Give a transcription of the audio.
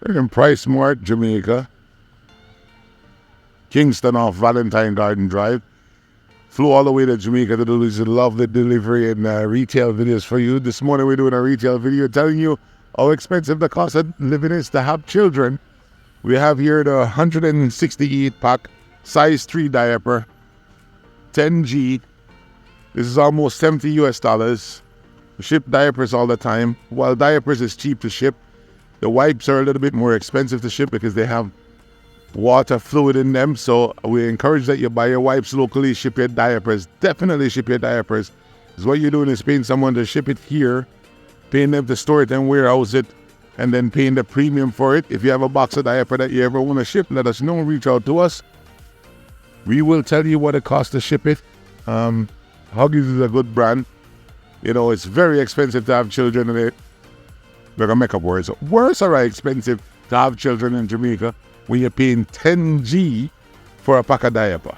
They're in Price Mart, Jamaica. Kingston off Valentine Garden Drive. Flew all the way to Jamaica to do these lovely delivery and retail videos for you. This morning we're doing a retail video telling you how expensive the cost of living is to have children. We have here the 168 pack, size 3 diaper, 10G. This is almost 70 US dollars. We ship diapers all the time. While diapers is cheap to ship, the wipes are a little bit more expensive to ship because they have water fluid in them. So we encourage that you buy your wipes locally, ship your diapers. Definitely ship your diapers. Because what you're doing is paying someone to ship it here, paying them to store it and warehouse it, and then paying the premium for it. If you have a box of diaper that you ever want to ship, let us know. Reach out to us. We will tell you what it costs to ship it. Huggies is a good brand. You know, it's very expensive to have children in it. We're going to make up words. Words are expensive to have children in Jamaica when you're paying 10G for a pack of diaper.